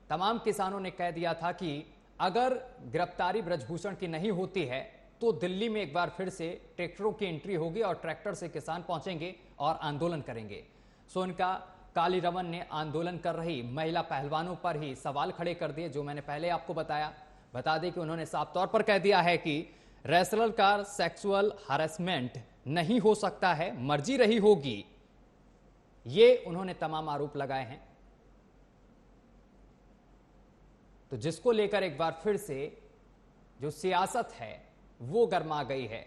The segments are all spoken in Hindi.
तमाम किसानों ने कह दिया था कि अगर गिरफ्तारी ब्रजभूषण की नहीं होती है तो दिल्ली में एक बार फिर से ट्रैक्टरों की एंट्री होगी और ट्रैक्टर से किसान पहुंचेंगे और आंदोलन करेंगे। सो इनका कालीरमन ने आंदोलन कर रही महिला पहलवानों पर ही सवाल खड़े कर दिए, जो मैंने पहले आपको बताया। बता दें कि उन्होंने साफ तौर पर कह दिया है कि रेसलर का सेक्सुअल हरासमेंट नहीं हो सकता है, मर्जी रही होगी। ये उन्होंने तमाम आरोप लगाए हैं। तो जिसको लेकर एक बार फिर से जो सियासत है वो गर्मा गई है।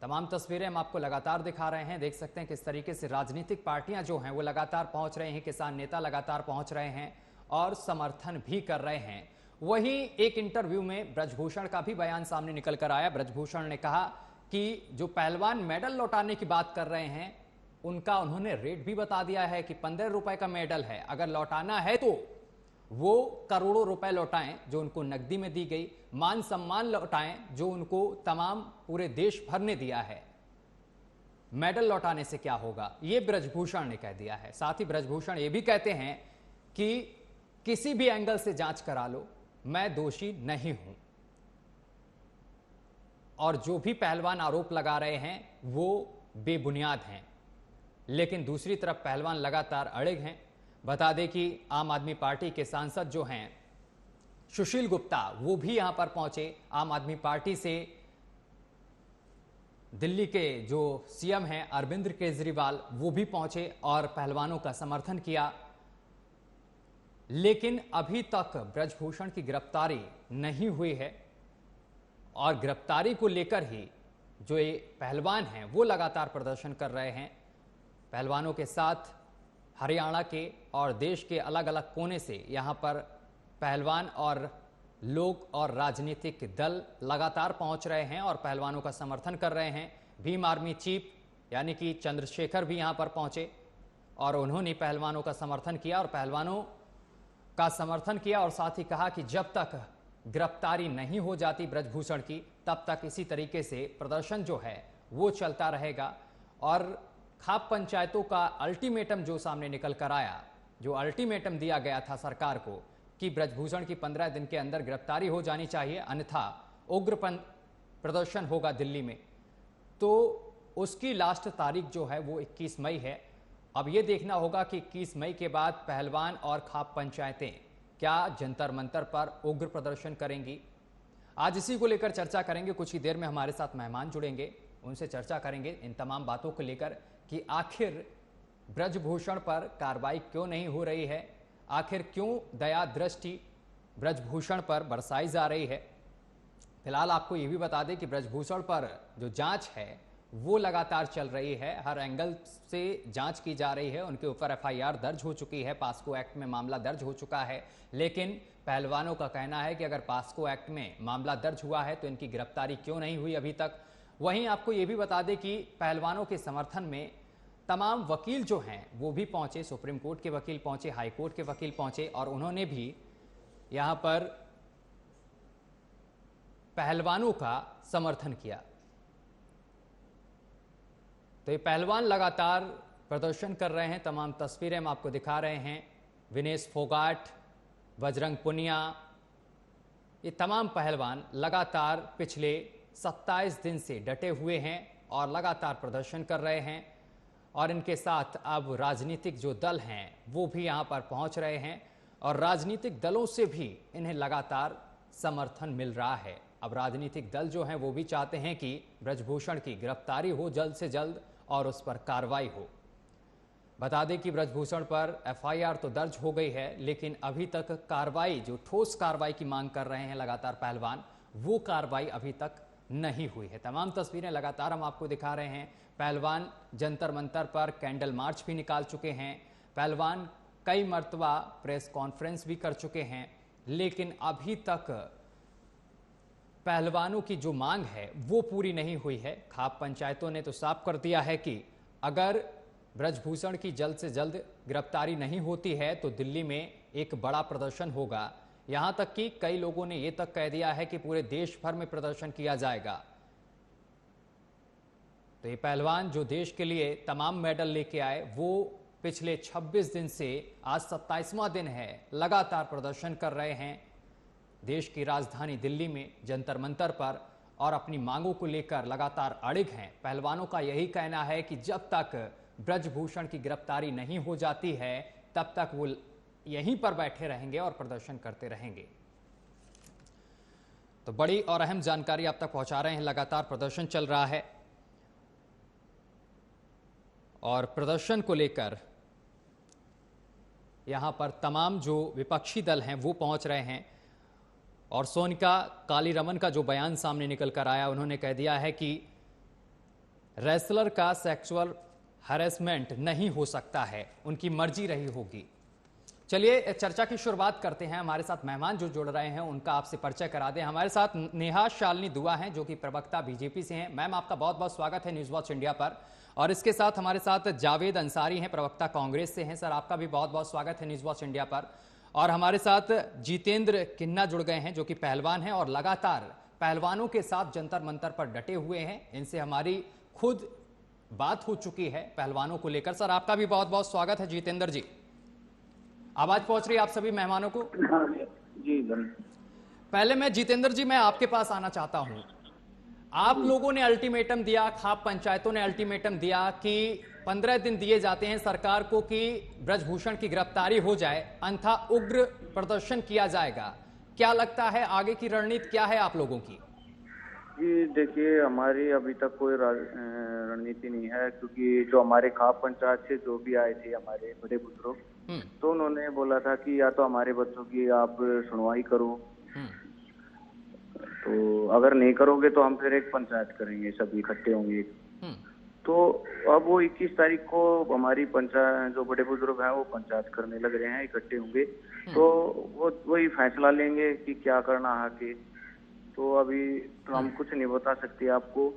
तमाम तस्वीरें हम आपको लगातार दिखा रहे हैं। देख सकते हैं किस तरीके से राजनीतिक पार्टियां जो हैं वो लगातार पहुंच रहे हैं, किसान नेता लगातार पहुंच रहे हैं और समर्थन भी कर रहे हैं। वहीं एक इंटरव्यू में ब्रजभूषण का भी बयान सामने निकल कर आया। ब्रजभूषण ने कहा कि जो पहलवान मेडल लौटाने की बात कर रहे हैं उनका उन्होंने रेट भी बता दिया है कि 15 रुपए का मेडल है, अगर लौटाना है तो वो करोड़ों रुपए लौटाएं जो उनको नकदी में दी गई, मान सम्मान लौटाएं जो उनको तमाम पूरे देश भर ने दिया है। मेडल लौटाने से क्या होगा, ये ब्रजभूषण ने कह दिया है। साथ ही ब्रजभूषण ये भी कहते हैं कि किसी भी एंगल से जांच करा लो, मैं दोषी नहीं हूं। और जो भी पहलवान आरोप लगा रहे हैं वो बेबुनियाद हैं। लेकिन दूसरी तरफ पहलवान लगातार अड़िग हैं। बता दें कि आम आदमी पार्टी के सांसद जो हैं सुशील गुप्ता, वो भी यहां पर पहुंचे। आम आदमी पार्टी से दिल्ली के जो सीएम हैं अरविंद केजरीवाल, वो भी पहुंचे और पहलवानों का समर्थन किया। लेकिन अभी तक ब्रजभूषण की गिरफ्तारी नहीं हुई है और गिरफ्तारी को लेकर ही जो ये पहलवान हैं वो लगातार प्रदर्शन कर रहे हैं। पहलवानों के साथ हरियाणा के और देश के अलग अलग कोने से यहां पर पहलवान और लोग और राजनीतिक दल लगातार पहुंच रहे हैं और पहलवानों का समर्थन कर रहे हैं। भीम आर्मी चीफ यानी कि चंद्रशेखर भी यहां पर पहुंचे और उन्होंने पहलवानों का समर्थन किया और साथ ही कहा कि जब तक गिरफ्तारी नहीं हो जाती ब्रजभूषण की तब तक इसी तरीके से प्रदर्शन जो है वो चलता रहेगा। और खाप पंचायतों का अल्टीमेटम जो सामने निकल कर आया, जो अल्टीमेटम दिया गया था सरकार को कि ब्रजभूषण की 15 दिन के अंदर गिरफ्तारी हो जानी चाहिए, अन्यथा उग्र प्रदर्शन होगा दिल्ली में, तो उसकी लास्ट तारीख जो है वो 21 मई है। अब ये देखना होगा कि 21 मई के बाद पहलवान और खाप पंचायतें क्या जंतर मंतर पर उग्र प्रदर्शन करेंगी। आज इसी को लेकर चर्चा करेंगे। कुछ ही देर में हमारे साथ मेहमान जुड़ेंगे, उनसे चर्चा करेंगे इन तमाम बातों को लेकर कि आखिर ब्रजभूषण पर कार्रवाई क्यों नहीं हो रही है, आखिर क्यों दया दृष्टि ब्रजभूषण पर बरसाई जा रही है। फिलहाल आपको यह भी बता दें कि ब्रजभूषण पर जो जांच है वो लगातार चल रही है, हर एंगल से जांच की जा रही है। उनके ऊपर एफआईआर दर्ज हो चुकी है, पास्को एक्ट में मामला दर्ज हो चुका है। लेकिन पहलवानों का कहना है कि अगर पास्को एक्ट में मामला दर्ज हुआ है तो इनकी गिरफ्तारी क्यों नहीं हुई अभी तक। वहीं आपको यह भी बता दें कि पहलवानों के समर्थन में तमाम वकील जो हैं वो भी पहुंचे, सुप्रीम कोर्ट के वकील पहुंचे, हाई कोर्ट के वकील पहुंचे और उन्होंने भी यहां पर पहलवानों का समर्थन किया। तो ये पहलवान लगातार प्रदर्शन कर रहे हैं। तमाम तस्वीरें हम आपको दिखा रहे हैं। विनेश फोगाट, बजरंग पुनिया, ये तमाम पहलवान लगातार पिछले 27 दिन से डटे हुए हैं और लगातार प्रदर्शन कर रहे हैं। और इनके साथ अब राजनीतिक जो दल हैं वो भी यहाँ पर पहुँच रहे हैं और राजनीतिक दलों से भी इन्हें लगातार समर्थन मिल रहा है। अब राजनीतिक दल जो हैं वो भी चाहते हैं कि ब्रजभूषण की गिरफ्तारी हो जल्द से जल्द और उस पर कार्रवाई हो। बता दें कि ब्रजभूषण पर एफआईआर तो दर्ज हो गई है, लेकिन अभी तक कार्रवाई, जो ठोस कार्रवाई की मांग कर रहे हैं लगातार पहलवान, वो कार्रवाई अभी तक नहीं हुई है। तमाम तस्वीरें लगातार हम आपको दिखा रहे हैं। पहलवान जंतर मंतर पर कैंडल मार्च भी निकाल चुके हैं, पहलवान कई मर्तबा प्रेस कॉन्फ्रेंस भी कर चुके हैं, लेकिन अभी तक पहलवानों की जो मांग है वो पूरी नहीं हुई है। खाप पंचायतों ने तो साफ कर दिया है कि अगर ब्रजभूषण की जल्द से जल्द गिरफ्तारी नहीं होती है तो दिल्ली में एक बड़ा प्रदर्शन होगा। यहां तक कि कई लोगों ने यह तक कह दिया है कि पूरे देश भर में प्रदर्शन किया जाएगा। तो ये पहलवान जो देश के लिए तमाम मेडल लेके आए, वो पिछले 26 दिन से आज 27वां दिन है, लगातार प्रदर्शन कर रहे हैं देश की राजधानी दिल्ली में जंतर मंतर पर और अपनी मांगों को लेकर लगातार अड़िग हैं। पहलवानों का यही कहना है कि जब तक ब्रजभूषण की गिरफ्तारी नहीं हो जाती है तब तक वो यहीं पर बैठे रहेंगे और प्रदर्शन करते रहेंगे। तो बड़ी और अहम जानकारी आप तक पहुंचा रहे हैं। लगातार प्रदर्शन चल रहा है और प्रदर्शन को लेकर यहां पर तमाम जो विपक्षी दल हैं वो पहुंच रहे हैं और सोनिका कालीरमन का जो बयान सामने निकल कर आया, उन्होंने कह दिया है कि रेसलर का सेक्सुअल हैरेसमेंट नहीं हो सकता है, उनकी मर्जी रही होगी। चलिए चर्चा की शुरुआत करते हैं। हमारे साथ मेहमान जो जुड़ रहे हैं उनका आपसे परिचय करा दें। हमारे साथ नेहा शालिनी दुआ हैं जो कि प्रवक्ता बीजेपी से हैं। मैम, आपका बहुत बहुत स्वागत है न्यूज़ वॉच इंडिया पर। और इसके साथ हमारे साथ जावेद अंसारी हैं, प्रवक्ता कांग्रेस से हैं। सर, आपका भी बहुत बहुत स्वागत है न्यूज़ वॉच इंडिया पर। और हमारे साथ जितेंद्र किन्ना जुड़ गए हैं जो कि पहलवान हैं और लगातार पहलवानों के साथ जंतर मंतर पर डटे हुए हैं। इनसे हमारी खुद बात हो चुकी है पहलवानों को लेकर। सर, आपका भी बहुत बहुत स्वागत है। जितेंद्र जी, आवाज पहुंच रही है आप सभी मेहमानों को? जी। पहले मैं जितेंद्र जी, मैं आपके पास आना चाहता हूं। आप लोगों ने अल्टीमेटम दिया, खाप पंचायतों ने अल्टीमेटम दिया कि 15 दिन दिए जाते हैं सरकार को कि ब्रजभूषण की गिरफ्तारी हो जाए, अन्यथा उग्र प्रदर्शन किया जाएगा। क्या लगता है आगे की रणनीति क्या है आप लोगों की? जी देखिए, हमारी अभी तक कोई रणनीति नहीं है, क्योंकि जो हमारे खाप पंचायत से जो भी आए थे हमारे बड़े बुजुर्ग, तो उन्होंने बोला था कि या तो हमारे बच्चों की आप सुनवाई करो, तो अगर नहीं करोगे तो हम फिर एक पंचायत करेंगे, सभी इकट्ठे होंगे। तो अब वो 21 तारीख को हमारी पंचायत, जो बड़े बुजुर्ग हैं वो पंचायत करने लग रहे हैं, इकट्ठे होंगे, तो वो वही फैसला लेंगे कि क्या करना है आगे। तो अभी तो हम कुछ नहीं बता सकते आपको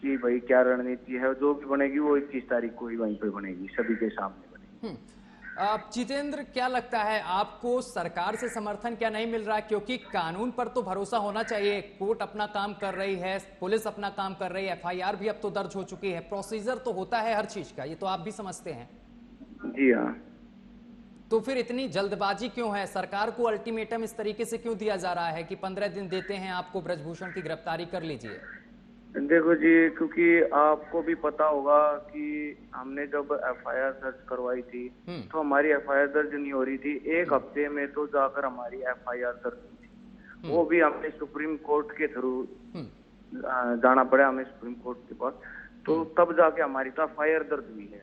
कि भाई क्या रणनीति है। जो भी बनेगी वो 21 तारीख को ही वहीं पे बनेगी, सभी के सामने बनेगी। जितेंद्र, क्या लगता है आपको सरकार से समर्थन क्या नहीं मिल रहा? क्योंकि कानून पर तो भरोसा होना चाहिए। कोर्ट अपना काम कर रही है, पुलिस अपना काम कर रही है, FIR भी अब तो दर्ज हो चुकी है, प्रोसीजर तो होता है हर चीज का, ये तो आप भी समझते हैं। जी हाँ। तो फिर इतनी जल्दबाजी क्यों है? सरकार को अल्टीमेटम इस तरीके से क्यों दिया जा रहा है कि 15 दिन देते हैं आपको, ब्रजभूषण की गिरफ्तारी कर लीजिए? देखो जी, क्योंकि आपको भी पता होगा कि हमने जब FIR दर्ज करवाई थी तो हमारी FIR दर्ज नहीं हो रही थी। एक हफ्ते में तो जाकर हमारी FIR दर्ज हुई थी, वो भी हमें सुप्रीम कोर्ट के थ्रू जाना पड़ा, हमें सुप्रीम कोर्ट के पास, तो तब जाके हमारी तो FIR दर्ज हुई है।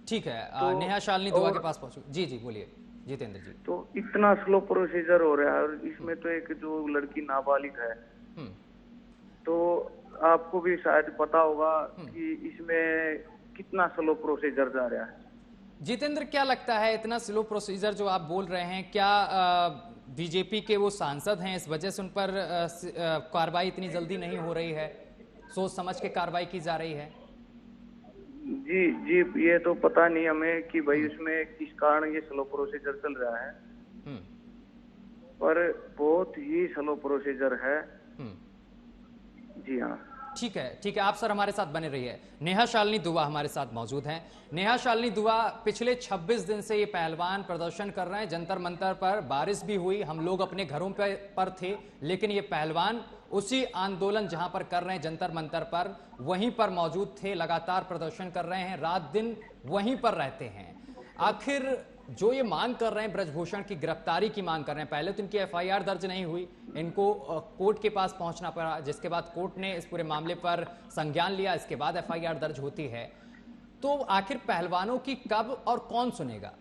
ठीक है, तो नेहा शालिनी दुआ के पास पहुंचो। जी जी, बोलिए जितेंद्र जी। तो इतना स्लो प्रोसीजर हो रहा है, और इसमें तो एक जो लड़की नाबालिग है, तो आपको भी शायद पता होगा कि इसमें कितना स्लो प्रोसीजर जा रहा है। जितेंद्र, क्या लगता है इतना स्लो प्रोसीजर जो आप बोल रहे हैं, क्या बीजेपी के वो सांसद हैं इस वजह से उन पर कार्रवाई इतनी जल्दी नहीं हो रही है, सोच समझ के कार्रवाई की जा रही है? जी जी, ये तो पता नहीं हमें कि भाई उसमें किस कारण ये स्लो प्रोसीजर चल रहा है, पर बहुत ही स्लो प्रोसीजर है। जी हाँ। ठीक है, आप सर हमारे साथ बने रहिए। नेहा शालिनी दुआ हमारे साथ मौजूद हैं। नेहा शालिनी दुआ, पिछले 26 दिन से ये पहलवान प्रदर्शन कर रहे हैं जंतर मंतर पर। बारिश भी हुई, हम लोग अपने घरों पर थे, लेकिन ये पहलवान उसी आंदोलन जहां पर कर रहे हैं जंतर मंतर पर, वहीं पर मौजूद थे, लगातार प्रदर्शन कर रहे हैं, रात दिन वहीं पर रहते हैं। आखिर जो ये मांग कर रहे हैं, ब्रजभूषण की गिरफ्तारी की मांग कर रहे हैं, पहले तो इनकी FIR दर्ज नहीं हुई, इनको कोर्ट के पास पहुंचना पड़ा, जिसके बाद कोर्ट ने इस पूरे मामले पर संज्ञान लिया, इसके बाद FIR दर्ज होती है। तो आखिर पहलवानों की कब और कौन सुनेगा?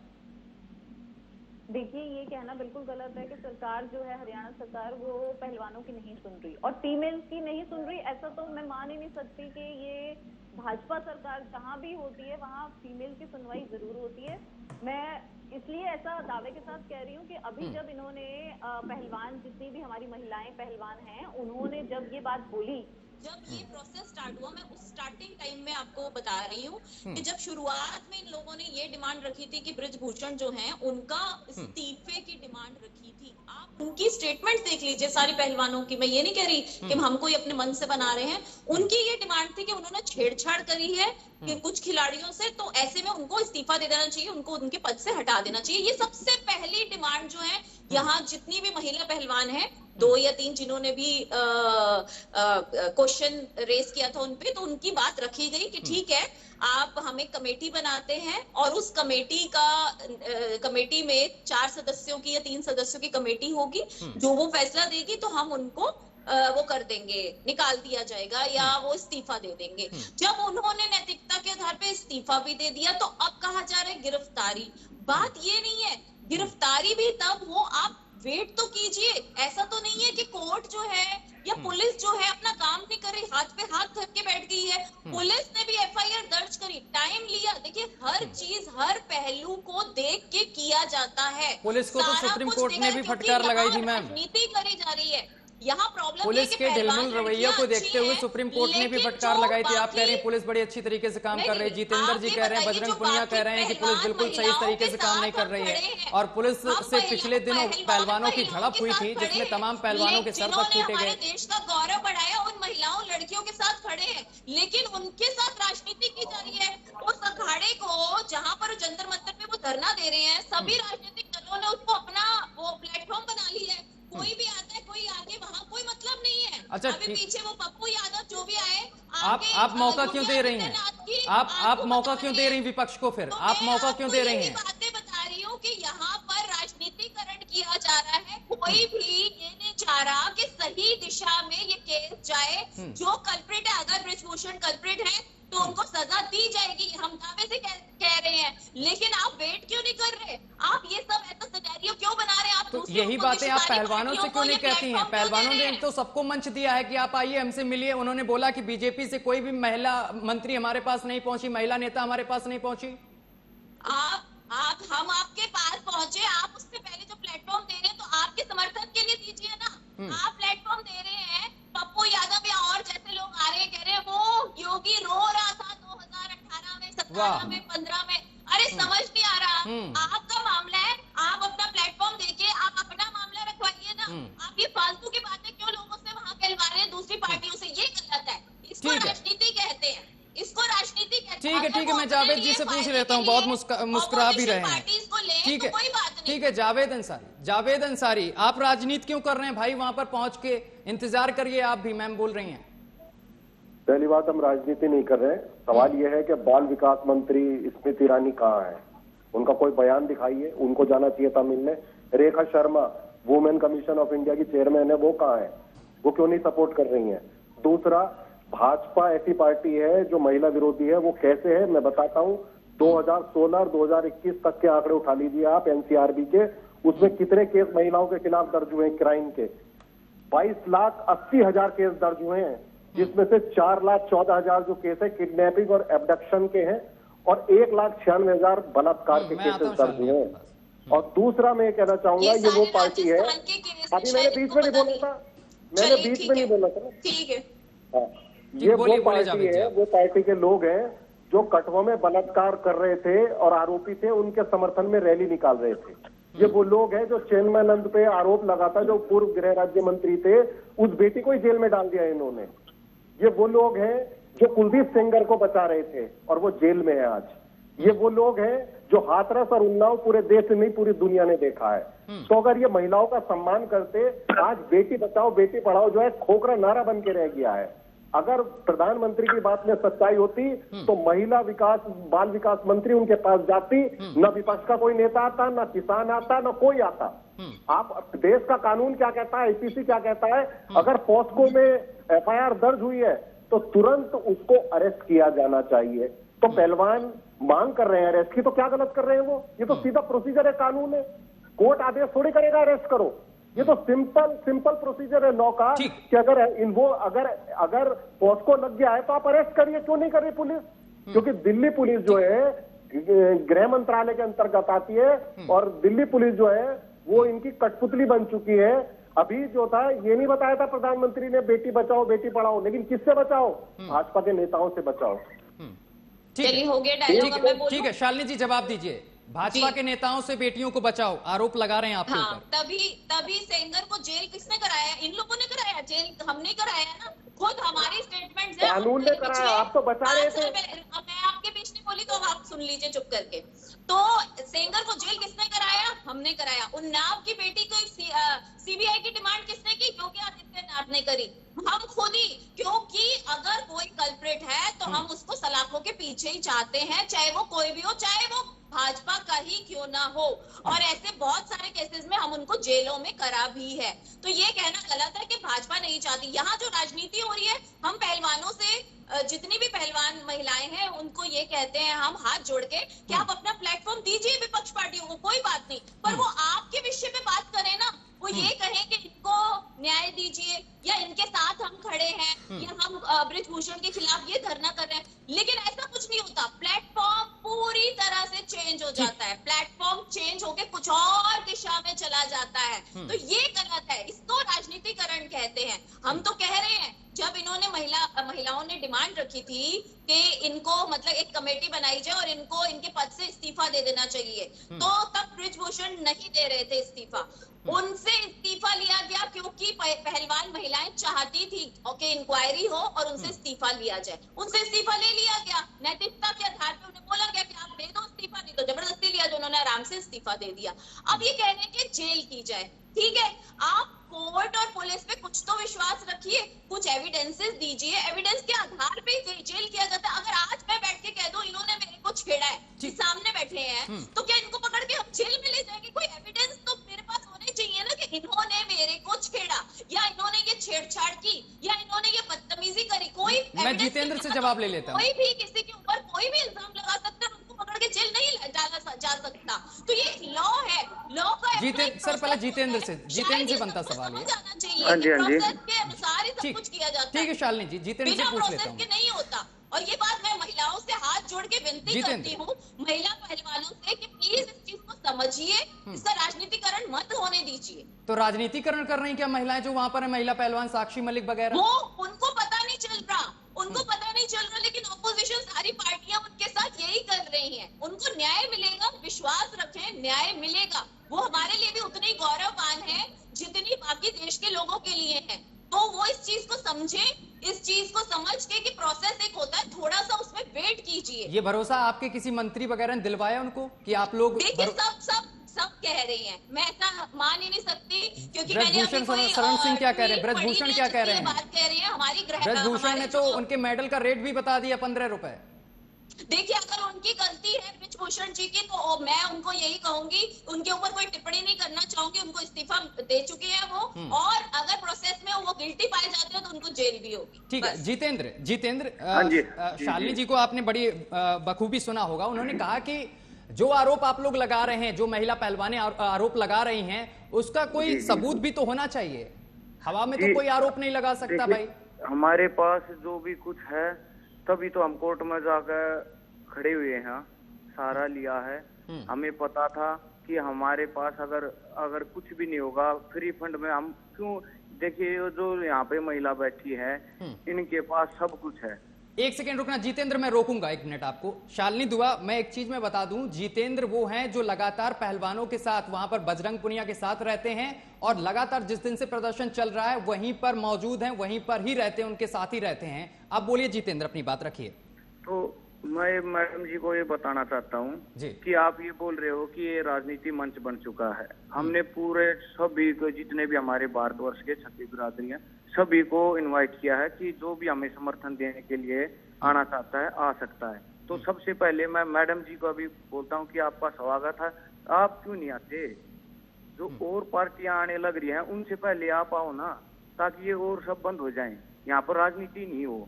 देखिए, ये कहना बिल्कुल गलत है कि सरकार जो है, हरियाणा सरकार, वो पहलवानों की नहीं सुन रही और फीमेल्स की नहीं सुन रही। ऐसा तो मैं मान ही नहीं सकती कि ये भाजपा सरकार जहां भी होती है वहां फीमेल की सुनवाई जरूर होती है। मैं इसलिए ऐसा दावे के साथ कह रही हूँ कि अभी जब इन्होंने पहलवान, जितनी भी हमारी महिलाएं पहलवान हैं, उन्होंने जब ये बात बोली, जब ये प्रोसेस स्टार्ट हुआ, मैं उस स्टार्टिंग टाइम में आपको बता रही हूँ कि जब शुरुआत में इन लोगों ने ये डिमांड रखी थी कि ब्रजभूषण जो हैं उनका इस्तीफे की डिमांड रखी थी। आप उनकी स्टेटमेंट देख लीजिए, सारी पहलवानों की। मैं ये नहीं कह रही कि हम कोई अपने मन से बना रहे हैं। उनकी ये डिमांड थी कि उन्होंने छेड़छाड़ करी है कि कुछ खिलाड़ियों से, तो ऐसे में उनको इस्तीफा दे देना चाहिए, उनको उनके पद से हटा देना चाहिए। ये सबसे पहली डिमांड जो है यहाँ जितनी भी महिला पहलवान है, 2 या 3 जिन्होंने भी क्वेश्चन रेस किया था उनपे, तो उनकी बात रखी गई कि ठीक है, आप हमें कमेटी बनाते हैं और उस कमेटी में 4 सदस्यों की या 3 सदस्यों की कमेटी होगी, जो वो फैसला देगी तो हम उनको वो कर देंगे, निकाल दिया जाएगा या वो इस्तीफा दे देंगे। जब उन्होंने नैतिकता के आधार पे इस्तीफा भी दे दिया, तो अब कहा जा रहा है गिरफ्तारी। बात ये नहीं है, गिरफ्तारी भी तब हो, आप वेट तो कीजिए। ऐसा तो नहीं है कि कोर्ट जो है या पुलिस जो है अपना काम नहीं कर रही, हाथ पे हाथ धर के बैठ गई है। पुलिस ने भी एफआईआर दर्ज करी, टाइम लिया। देखिए, हर चीज, हर पहलू को देख के किया जाता है। पुलिस को तो सुप्रीम कोर्ट ने भी फटकार लगाई थी मैम। राजनीति करी जा रही है यहाँ। प्रॉब्लम पुलिस के ढिलमुल रवैये को देखते हुए सुप्रीम कोर्ट ने भी फटकार लगाई थी। आप कह रहे हैं पुलिस बड़ी अच्छी तरीके से काम कर रही है, जितेंद्र जी कह रहे हैं, बजरंग पुनिया कह रहे हैं कि पुलिस बिल्कुल सही तरीके से काम नहीं कर रही है। और पुलिस से पिछले दिनों पहलवानों की झड़प हुई थी, जिसमें तमाम पहलवानों के सर तक टूटे गए। देश का गौरव बढ़ाया, उन महिलाओं लड़कियों के साथ खड़े हैं, लेकिन उनके साथ राजनीति की जा रही है। उस अखाड़े को जहाँ पर जंतर मंतर पे वो धरना दे रहे हैं, सभी राजनीतिक दलों ने उसको अपना वो प्लेटफॉर्म बना लिया है। कोई भी आता है, कोई आगे, वहाँ कोई मतलब नहीं है। अच्छा, अभी पीछे वो पप्पू यादव जो भी आए, आप मौका क्यों दे रही हैं? आप मौका क्यों दे रही हैं विपक्ष को? फिर आप मौका क्यों दे रही हैं? बातें बता रही हूँ कि यहाँ पर राजनीतिकरण किया जा रहा है। कोई भी ये नहीं चाह रहा कि सही दिशा में ये केस जाए। जो कल्प्रिट है, अगर बृजभूषण कल्प्रिट है तो उनको सजा दी जाएगी, हम दावे से कह रहे हैं। लेकिन आप वेट क्यों नहीं कर रहे? आप ये सब ऐसा सिनेरियो क्यों बना रहे हैं? आप तो यही बातें आप पहलवानों से क्यों नहीं कहती हैं? पहलवानों ने तो सबको मंच दिया है कि आप आइए, हमसे मिलिए। उन्होंने बोला कि बीजेपी से कोई भी महिला मंत्री हमारे पास नहीं पहुंची, महिला नेता हमारे पास नहीं पहुंची। हम आपके पास पहुंचे, आप उससे पहले जो प्लेटफॉर्म दे रहे हैं तो आपके समर्थन के लिए दीजिए ना। आप प्लेटफॉर्म दे रहे हैं, पप्पू यादव या और जैसे लोग आ रहे हैं, कह रहे हैं वो योगी रो रहा था 2018 में, 17 में, 15 में। अरे समझ नहीं आ रहा, आपका मामला है, आप अपना प्लेटफॉर्म देके आप अपना मामला रखवाइए ना। आप ये फालतू की बातें क्यों लोगों से वहाँ कहलवा रहे हैं दूसरी पार्टियों से? ये गलत है, इसको राजनीति कहते हैं, इसको राजनीति कहते हैं। ठीक है, मैं जावेद जी से पूछ लेता हूँ, बहुत मुस्कुरा भी रहे हैं। ठीक है, जावेद अंसारी, आप राजनीति क्यों कर रहे हैं भाई? वहां पर पहुंच के इंतजार करिए आप भी, मैम बोल रही हैं। पहली बात, हम राजनीति नहीं कर रहे हैं। सवाल यह है कि बाल विकास मंत्री स्मृति ईरानी कहाँ है? उनका कोई बयान दिखाइए, उनको जाना चाहिए था मिलने। Rekha Sharma, women commission of India की चेयरमैन है, वो कहाँ है? वो क्यों नहीं सपोर्ट कर रही है? दूसरा, भाजपा ऐसी पार्टी है जो महिला विरोधी है। वो कैसे है मैं बताता हूँ। 2016 और 2021 तक के आंकड़े उठा लीजिए आप एनसीआरबी के, उसमें कितने केस महिलाओं के खिलाफ दर्ज हुए हैं क्राइम के? 22,80,000 केस दर्ज हुए हैं, जिसमें से 4,14,000 जो केस है किडनैपिंग और एब्डक्शन के हैं, और 1,96,000 बलात्कार के केसेस दर्ज हुए हैं। और दूसरा मैं कहना चाहूंगा, ये वो पार्टी है, अभी मैंने बीच में नहीं बोला था, ठीक है, हाँ, ये वो पार्टी है, वो पार्टी के लोग हैं जो कटवा में बलात्कार कर रहे थे और आरोपी थे, उनके समर्थन में रैली निकाल रहे थे। ये वो लोग हैं जो चिन्मयानंद पे आरोप लगाता, जो पूर्व गृह राज्य मंत्री थे, उस बेटी को ही जेल में डाल दिया इन्होंने। ये वो लोग हैं जो कुलदीप सेंगर को बचा रहे थे और वो जेल में है आज। ये वो लोग हैं जो हाथरस और उन्नाव पूरे देश में नहीं, पूरी दुनिया ने देखा है। तो अगर ये महिलाओं का सम्मान करते, आज बेटी बचाओ बेटी पढ़ाओ जो है खोखरा नारा बन के रह गया है। अगर प्रधानमंत्री की बात में सच्चाई होती तो महिला विकास, बाल विकास मंत्री उनके पास जाती, न विपक्ष का कोई नेता आता, न किसान आता, न कोई आता। आप, देश का कानून क्या कहता है, आईपीसी क्या कहता है? अगर पॉस्को में एफआईआर दर्ज हुई है तो तुरंत उसको अरेस्ट किया जाना चाहिए। तो पहलवान मांग कर रहे हैं अरेस्ट की, तो क्या गलत कर रहे हैं वो? ये तो सीधा प्रोसीजर है, कानून है। कोर्ट आदेश थोड़ी करेगा अरेस्ट करो। ये तो सिंपल प्रोसीजर है लॉ का कि अगर पॉस्को लग गया है तो आप अरेस्ट करिए। क्यों नहीं कर रही पुलिस? क्योंकि दिल्ली पुलिस जो है गृह मंत्रालय के अंतर्गत आती है, और दिल्ली पुलिस जो है वो इनकी कठपुतली बन चुकी है। अभी जो था ये नहीं बताया था प्रधानमंत्री ने बेटी बचाओ बेटी पढ़ाओ, लेकिन किससे बचाओ? भाजपा के नेताओं से बचाओ। चलिए, हो गया डायलॉग। ठीक है, शालिनी जी जवाब दीजिए। भाजपा के नेताओं से बेटियों को बचाओ आरोप लगा रहे हैं आपके ऊपर। तभी सेंगर को जेल किसने कराया? इन लोगों ने कराया, जेल हमने कराया ना। खुद हमारी स्टेटमेंट है, कानून ने कराया, आप तो बचा रहे थे। मैं आपके बोली तो अब आप सुन लीजिए चुप करके। तो सेंगर को जेल किसने कराया? हमने कराया। उन्नाव की बेटी को सीबीआई की डिमांड किसने की? योगी आदित्यनाथ ने करी, हम खुद ही। क्योंकि अगर कोई कल्प्रिट है तो हम उसको सलाखों के पीछे ही चाहते हैं, चाहे वो कोई भी हो, चाहे वो भाजपा का ही क्यों ना हो। और ऐसे बहुत सारे केसेस में हम उनको जेलों में करा भी है। तो ये कहना गलत है कि भाजपा नहीं चाहती। यहाँ जो राजनीति हो रही है, हम पहलवानों से, जितनी भी पहलवान महिलाएं हैं उनको ये कहते हैं हम हाथ जोड़ के कि आप अपना प्लेटफॉर्म दीजिए विपक्ष पार्टियों को, कोई बात नहीं, पर वो आपके विषय पे बात करें ना। वो ये कहें कि इनको न्याय दीजिए, या इनके साथ हम खड़े हैं, या हम बृजभूषण के खिलाफ ये धरना कर रहे हैं, लेकिन ऐसा कुछ नहीं होता। प्लेटफॉर्म पूरी तरह से चेंज हो जाता है, प्लेटफॉर्म चेंज होके कुछ और दिशा में चला जाता है। तो ये गलत है, इसको राजनीतिकरण कहते हैं। हम तो कह रहे हैं, जब इन्होंने महिलाओं ने डिमांड रखी थी कि इनको मतलब एक कमेटी बनाई जाए और इनको इनके पद से इस्तीफा दे देना चाहिए, तो तब बृजभूषण नहीं दे रहे थे इस्तीफा। उनसे इस्तीफा लिया गया क्योंकि पहलवान महिलाएं चाहती थी कि इंक्वायरी हो और उनसे इस्तीफा लिया जाए। उनसे इस्तीफा ले लिया गया, नैतिकता के आधार पर उन्हें बोला गया कि आप दे दो इस्तीफा, नहीं तो जबरदस्ती लिया, जो उन्होंने आराम से इस्तीफा दे दिया। अब ये कह रहे हैं कि जेल की जाए, ठीक है, आप कोर्ट और पुलिस पे कुछ तो विश्वास रखिए, कुछ एविडेंसेस दीजिए, एविडेंस के आधार पे जेल किया जाता है। अगर आज मैं बैठ के कह दूं इन्होंने मेरे को छेड़ा है, सामने बैठे हैं, तो क्या इनको पकड़ के हम जेल में ले जाएंगे? कोई एविडेंस तो मेरे पास होने चाहिए ना कि इन्होंने मेरे को छेड़ा, या इन्होंने ये छेड़छाड़ की, या इन्होंने ये बदतमीजी करी। कोई मैं जितेंद्र से जवाब ले लेता हूँ। कोई भी किसी के ऊपर कोई भी इल्जाम लगा सकता है, उनको पकड़ के जेल नहीं डाला जा सकता। तो ये लॉ है, लॉ का सर पहले जितेंद्र से बनता सवाल है। हाँ जी, हाँ जी, के अनुसार ही सब कुछ किया जाता है। ठीक है शालिनी जी, जितेंद्र से पूछ लेता हूँ। नहीं होता। और ये बात मैं महिलाओं से हाथ जोड़ के विनती करती हूँ, महिला पहलवानों से, कि प्लीज इस चीज को समझिए, इसका राजनीतिकरण मत होने दीजिए। तो राजनीतिकरण कर रही हैं क्या महिलाएं जो वहां पर है, महिला पहलवान साक्षी मलिक वगैरह? वो उनको पता नहीं चल रहा, उनको पता नहीं चल रहा, लेकिन ऑपोजिशन सारी पार्टियां उनके साथ यही कर रही हैं। उनको न्याय मिलेगा, विश्वास रखें, न्याय मिलेगा। वो हमारे लिए भी उतनी गौरववान है जितनी बाकी देश के लोगों के लिए है। तो वो इस चीज को समझे, इस चीज को समझ के कि प्रोसेस एक होता है, थोड़ा सा उसमें वेट कीजिए। ये भरोसा आपके किसी मंत्री वगैरह ने दिलवाया उनको कि आप लोग? देखिए सब कह रही हैं, मैं ऐसा मान ही नहीं सकती, क्योंकि मैंने ब्रजभूषण शरण सिंह क्या कह रहे हैं? ब्रजभूषण क्या कह रहे हैं? बात कह रही है हमारी ब्रजभूषण ने तो उनके मेडल का रेट भी बता दिया, 15 रुपए। देखिए, अगर उनकी गलती है बृजभूषण जी की, तो मैं उनको यही कहूंगी, उनके ऊपर कोई टिप्पणी नहीं करना चाहूंगी। उनको इस्तीफा दे चुके हैं वो, और अगर प्रोसेस में वो गिल्टी पाए जाते हैं तो उनको जेल भी होगी। ठीक है। जितेंद्र, शालिनी जी को आपने बड़ी बखूबी सुना होगा। उन्होंने कहा कि जो आरोप आप लोग लगा रहे हैं, जो महिला पहलवानें आरोप लगा रही हैं, उसका कोई सबूत भी तो होना चाहिए। हवा में तो कोई आरोप नहीं लगा सकता भाई। हमारे पास जो भी कुछ है तभी तो हम कोर्ट में जाकर खड़े हुए हैं, सारा लिया है। हमें पता था कि हमारे पास अगर कुछ भी नहीं होगा, फ्री फंड में हम क्यों? देखिए, जो यहाँ पे महिला बैठी है, इनके पास सब कुछ है। एक सेकंड रुकना जितेंद्र, मैं रोकूंगा 1 मिनट आपको। शालिनी दुआ, मैं एक चीज में बता दूं, जितेंद्र वो हैं जो लगातार पहलवानों के साथ वहां पर बजरंग पुनिया के साथ रहते हैं, और लगातार जिस दिन से प्रदर्शन चल रहा है वहीं पर मौजूद हैं, वहीं पर ही रहते हैं, उनके साथ ही रहते हैं। अब बोलिए जितेंद्र, अपनी बात रखिए। तो मैं मैडम जी को ये बताना चाहता हूँ कि आप ये बोल रहे हो कि ये राजनीति मंच बन चुका है। हमने पूरे सभी को, जितने भी हमारे भारतवर्ष के 36 बिरादरी हैं, सभी को इनवाइट किया है कि जो भी हमें समर्थन देने के लिए आना चाहता है आ सकता है। तो सबसे पहले मैं मैडम जी को अभी बोलता हूँ कि आपका स्वागत है, आप क्यों नहीं आते? जो और पार्टियां आने लग रही हैं उनसे पहले आप आओ ना, ताकि ये और सब बंद हो जाए। यहाँ पर राजनीति नहीं हो,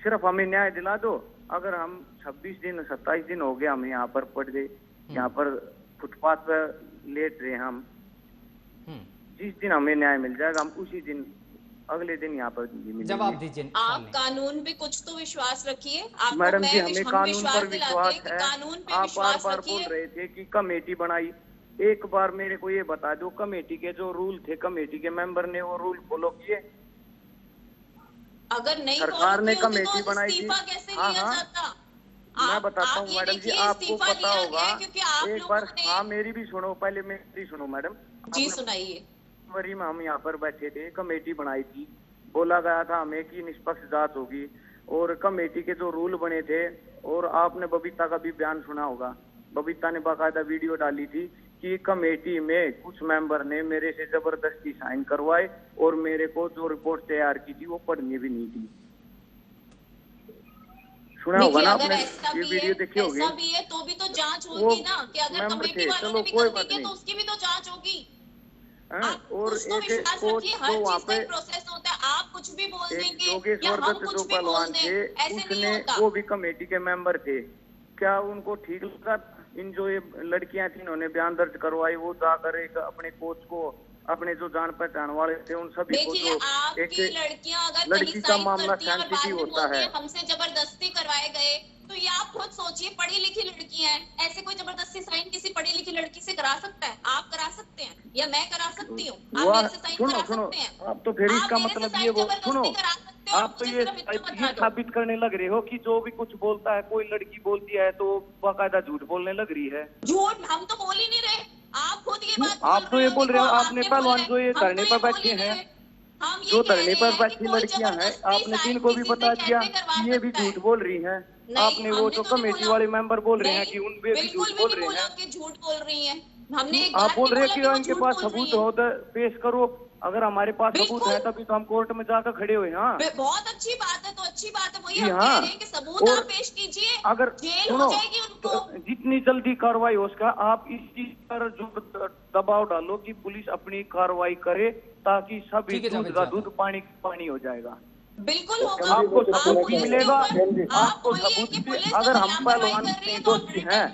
सिर्फ हमें न्याय दिला दो। अगर हम 27 दिन हो गए हमें यहाँ पर पड़ गए, यहाँ पर फुटपाथ पर लेट रहे हम। जिस दिन हमें न्याय मिल जाएगा हम उसी दिन, अगले दिन यहाँ पर जवाब दीजिए। आप कानून पे कुछ तो विश्वास रखिए। मैडम जी, हमें कानून पर विश्वास है। आप बार बार बोल रहे थे कि कमेटी बनाई। एक बार मेरे को ये बता दो, कमेटी के जो रूल थे, कमेटी के मेंबर ने वो रूल फॉलो किए? अगर नहीं, सरकार ने कमेटी बनाई थी। हाँ, मैं बताता हूँ मैडम जी, आपको पता होगा। एक बार, हाँ मेरी भी सुनो, पहले मेरी सुनो मैडम जी, सुनाइए। जनवरी में हम यहाँ पर बैठे थे, कमेटी बनाई थी, बोला गया था हमें कि निष्पक्ष जांच होगी, और कमेटी के जो रूल बने थे और आपने बबीता का भी बयान सुना होगा, बबीता ने बाकायदा वीडियो डाली थी कि कमेटी में कुछ मेंबर ने मेरे से जबरदस्ती साइन करवाए और मेरे को जो रिपोर्ट तैयार की थी वो पढ़नी भी नहीं थी। सुना होगा ना आपने, ये वीडियो देखी होगी। ऐसा भी है तो भी तो जांच होगी ना, कि अगर कमेटी वालों ने भी गलती की तो उसकी भी तो जांच होगी। और एक कोच तो वहाँ पे प्रोसेस होता है, आप कुछ भी बोल देंगे योगेश्वर दत्त जो पहलवान थे, उसने वो भी कमेटी के मेंबर थे, क्या उनको ठीक लगा इन जो ये लड़कियां थी इन्होंने बयान दर्ज करवाई, वो जाकर एक अपने कोच को, अपने जो जान पहचान वाले थे उन सभी को, जो एक लड़कियां अगर लड़की का मामला सेंसिटिव होता है, हमसे जबरदस्ती करवाए गए, तो ये आप खुद सोचिए, पढ़ी लिखी लड़कियां हैं, ऐसे कोई जबरदस्ती साइन किसी पढ़ी लिखी लड़की से करा सकता है? आप करा सकते हैं या मैं करा सकती हूँ? आप मेरे से साइन करा सकते हैं? आप तो फिर इसका मतलब ये वो सुनो, आप तो ये साबित करने लग रहे हो कि जो भी कुछ बोलता है, कोई लड़की बोलती है तो बाकायदा झूठ बोलने लग रही है। झूठ हम तो बोल ही नहीं रहे, आप खुद ये बात आप तो ये बोल रहे हो, आपने पहलवान जो ये धरने पर बैठे हैं, जो धरने पर बैठी लड़कियां हैं, आपने तीन को भी बता दिया कि ये भी झूठ बोल रही हैं। आपने वो जो कमेटी वाले मेंबर बोल रहे हैं कि उन पे भी झूठ बोल रहे हैं, झूठ बोल रही हैं। हमने आप बोल रहे हैं कि उनके पास सबूत हो तो पेश करो, अगर हमारे पास सबूत है तभी तो हम कोर्ट में जाकर खड़े हुए। हाँ बहुत अच्छी बात है, तो अच्छी बात है, वही हम कह रहे हैं कि सबूत आप पेश कीजिए, अगर जेल हो जाएगी उनको। जितनी जल्दी कार्रवाई हो उसका, आप इस चीज पर जो दबाव डालो कि पुलिस अपनी कार्रवाई करे, ताकि सभी दूध का दूध पानी पानी हो जाएगा। बिल्कुल होगा, आपको सबूत भी मिलेगा, आपको सबूत भी, अगर हम पहलवान दोषी हैं,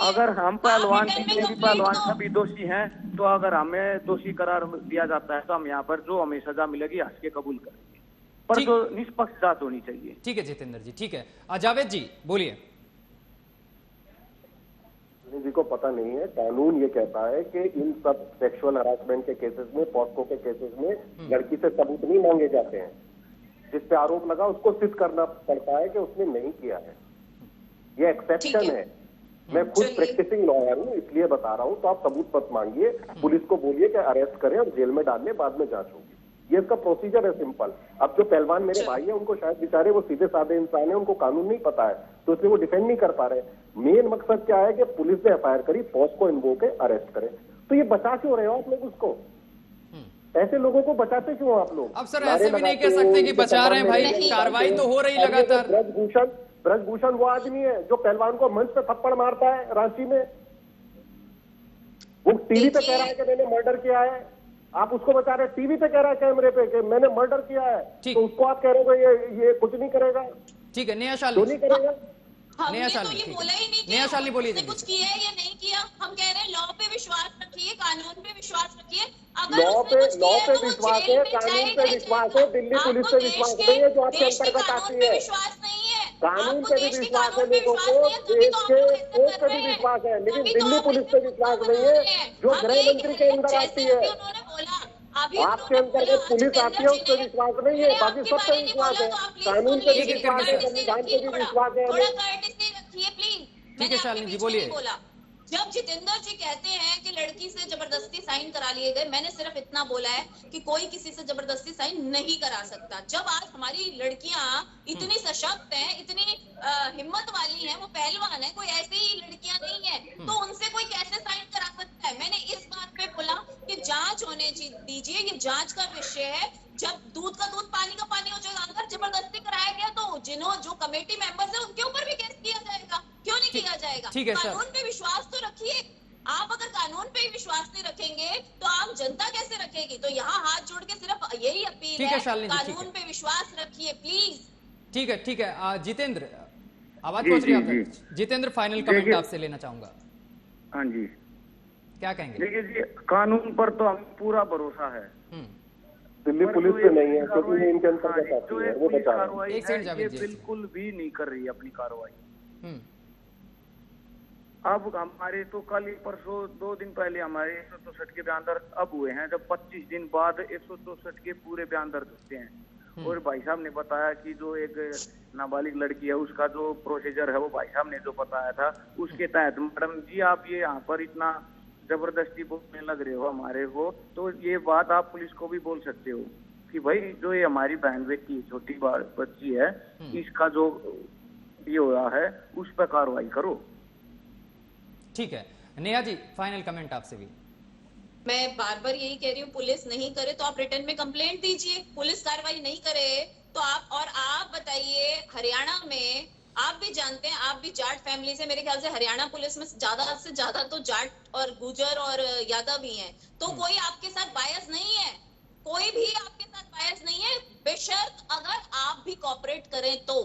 अगर हम पहलवान पहलवान सभी दोषी हैं, तो अगर हमें दोषी करार दिया जाता है तो हम यहाँ पर जो हमें सजा मिलेगी हंस के कबूल करेंगे, पर जो निष्पक्ष जांच होनी चाहिए। ठीक है जितेंद्र जी, ठीक है। जावेद जी बोलिए। जी को पता नहीं है, कानून ये कहता है कि इन सब सेक्सुअल हरासमेंट के केसेस में, पॉस्को के केसेस में लड़की से सबूत नहीं मांगे जाते हैं, जिस पे आरोप लगा उसको सिद्ध करना पड़ता है कि उसने नहीं किया है, ये एक्सेप्शन है। मैं खुद प्रैक्टिसिंग लॉयर हूँ इसलिए बता रहा हूँ, तो आप सबूत मत मांगिए, पुलिस को बोलिए कि अरेस्ट करें और जेल में डालने, बाद में जांच होगी, ये इसका प्रोसीजर है, सिंपल। अब जो पहलवान मेरे भाई है उनको शायद बेचारे वो सीधे साधे इंसान है, उनको कानून नहीं पता है, तो इसलिए वो डिफेंड नहीं कर पा रहे। मेन मकसद क्या है कि पुलिस ने एफआईआर करी, पॉस्को इन्वोक है, अरेस्ट करें, तो ये बचा क्यों रहे हो आप लोग उसको? ऐसे लोगों को बचाते क्यों आप लोग? अब सर ऐसे भी नहीं कह सकते कि बचा रहे हैं भाई, कार्रवाई तो हो रही लगातार। ब्रजभूषण वो आदमी है जो पहलवान को मंच पे थप्पड़ मारता है रांची में, वो टीवी पे कह रहा है कि मैंने मर्डर किया है, आप उसको बचा रहे हैं, टीवी पे कह रहा है कैमरे पे कि मैंने मर्डर किया है, तो उसको आप कह रहे हो ये कुछ नहीं करेगा। ठीक है, नेहा शालिनी नहीं करेगा। हमने तो ये बोला ही नहीं नेहा शालिनी बोलिए, कुछ किया है या नहीं किया, हम कह रहे हैं लॉ पे विश्वास रखिए, कानून पे विश्वास रखिए। अगर लॉ पे विश्वास है, कानून पे विश्वास है, दिल्ली पुलिस पे विश्वास नहीं है जो आपके अंतर्गत आती है। विश्वास नहीं है, कानून पे भी विश्वास है लोगों को, देश के कोर्ट पे भी विश्वास है, लेकिन दिल्ली पुलिस पे विश्वास नहीं है जो गृह मंत्री के अंदर आती है। आपके अंतर्गत पुलिस आती है, उस पर विश्वास नहीं है, बाकी सब पे विश्वास है, कानून पे भी विश्वास है, संविधान पे भी विश्वास है। ठीक है शालिनी जी बोलिए। जब जितेंद्र जी कहते हैं कि लड़की से जबरदस्ती साइन करा लिए गए, मैंने सिर्फ इतना बोला है कि कोई किसी से जबरदस्ती साइन नहीं करा सकता। जब आज हमारी लड़कियां इतनी सशक्त हैं, इतनी हिम्मत वाली हैं, वो पहलवान है, कोई ऐसी ही लड़कियां नहीं है, तो उनसे कोई कैसे साइन करा सकता है? मैंने इस बात पे बोला कि जांच होने दीजिए, ये जांच का विषय है। जब दूध का दूध पानी का पानी हो जाएगा, अगर जबरदस्ती कराया गया तो जो कमेटी मेंबर्स है उनके ऊपर भी केस किया जाएगा, क्यों नहीं किया जाएगा? ठीक है सर, कानून पे विश्वास तो रखिए। आप अगर कानून पे विश्वास नहीं रखेंगे तो आम जनता कैसे रखेगी? तो यहाँ हाथ जोड़ के सिर्फ यही अपील है, कानून पे विश्वास रखिए प्लीज। ठीक है जितेंद्र, आवाज पहुंच रही है आप तक? जितेंद्र फाइनल कमेंट आपसे लेना चाहूंगा। हाँ जी, क्या कहेंगे? देखिए जी, कानून पर तो हम पूरा भरोसा है, दिल्ली पुलिस पे नहीं है, क्योंकि इनके अंतर्गत आती है, वो बता रहा है, ये बिल्कुल भी नहीं कर रही अपनी कार्रवाई। अब हमारे तो कल ही परसों 2 दिन पहले हमारे 164 के बयान दर्ज अब हुए हैं, जब 25 दिन बाद 164 के पूरे बयान दर्ज होते हैं। और भाई साहब ने बताया कि जो एक नाबालिग लड़की है उसका जो प्रोसीजर है वो भाई साहब ने जो बताया था उसके तहत, मैडम जी आप ये यहाँ पर इतना जबरदस्ती बोलने लग रहे हो हमारे को, तो ये बात आप पुलिस को भी बोल सकते हो कि भाई जो ये हमारी बहन बेटी छोटी बच्ची है, इसका जो ये हुआ है उस पर कार्रवाई करो। ठीक है नेहा जी, फाइनल कमेंट आपसे भी। मैं बार बार यही कह रही हूँ, पुलिस नहीं करे तो आप रिटर्न में कंप्लेंट दीजिए, पुलिस कार्रवाई नहीं करे तो आप बताइए, हरियाणा में आप भी जानते हैं, आप भी जाट फैमिली से, मेरे ख्याल से हरियाणा पुलिस में ज्यादा से ज्यादा तो जाट और गुजर और यादव ही हैं, तो कोई आपके साथ बायस नहीं है, कोई भी आपके साथ बायस नहीं है, बेशर्त अगर आप भी कॉपरेट करें तो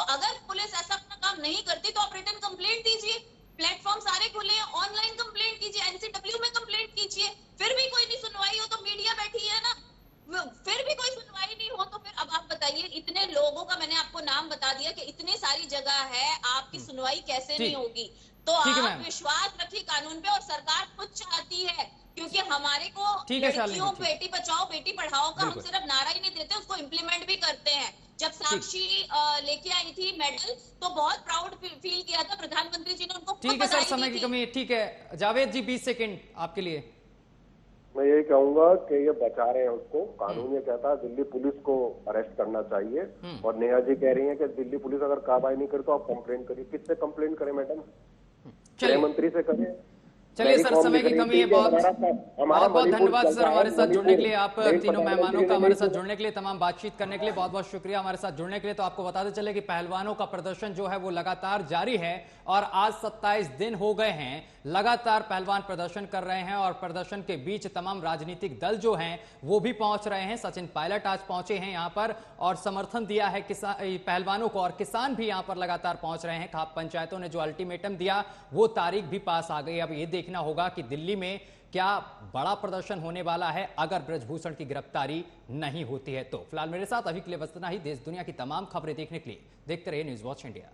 अगर पुलिस ऐसा अपना काम नहीं करती तो आप रिटर्न कंप्लेंट दीजिए, प्लेटफॉर्म सारे खुले हैं, ऑनलाइन कंप्लेंट कीजिए, एनसीडब्ल्यू में कंप्लेंट कीजिए, फिर भी कोई नहीं सुनवाई हो तो मीडिया बैठी है ना, फिर भी कोई सुनवाई नहीं हो तो फिर अब आप बताइए, इतने लोगों का मैंने आपको नाम बता दिया कि इतनी सारी जगह है, आपकी सुनवाई कैसे नहीं होगी? तो आप विश्वास रखिए कानून पे, और सरकार खुद चाहती है, क्योंकि हमारे को लड़कियों बेटी बचाओ बेटी पढ़ाओ का हम सिर्फ नारा ही नहीं देते, उसको इम्प्लीमेंट भी करते हैं। जब साक्षी लेके आई थी मेडल तो बहुत प्राउड फील किया था, प्रधानमंत्री जी ने उनको ठीक है सर, समय की कमी है। ठीक है जावेद जी, 20 सेकंड आपके लिए। मैं यही कहूंगा कि ये बचा रहे हैं उसको, कानून ये कहता है दिल्ली पुलिस को अरेस्ट करना चाहिए, और नेहा जी कह रही है कि दिल्ली पुलिस अगर कार्रवाई नहीं करे तो आप कंप्लेंट करिए। किससे कंप्लेंट करें मैडम? गृह मंत्री से करें। चलिए सर, समय की कमी है, बहुत बहुत धन्यवाद सर हमारे साथ जुड़ने के लिए, आप तीनों मेहमानों का हमारे साथ जुड़ने के लिए, तमाम बातचीत करने के लिए बहुत बहुत शुक्रिया हमारे साथ जुड़ने के लिए। तो आपको बताते चले कि पहलवानों का प्रदर्शन जो है वो लगातार जारी है, और आज 27 दिन हो गए हैं लगातार पहलवान प्रदर्शन कर रहे हैं, और प्रदर्शन के बीच तमाम राजनीतिक दल जो हैं वो भी पहुंच रहे हैं। सचिन पायलट आज पहुंचे हैं यहाँ पर और समर्थन दिया है पहलवानों को, और किसान भी यहाँ पर लगातार पहुंच रहे हैं। खाप पंचायतों ने जो अल्टीमेटम दिया वो तारीख भी पास आ गई। अब ये देखना होगा कि दिल्ली में क्या बड़ा प्रदर्शन होने वाला है अगर ब्रजभूषण की गिरफ्तारी नहीं होती है तो। फिलहाल मेरे साथ अभी के लिए बस इतना ही। देश दुनिया की तमाम खबरें देखने के लिए देखते रहिए न्यूज़ वॉच इंडिया।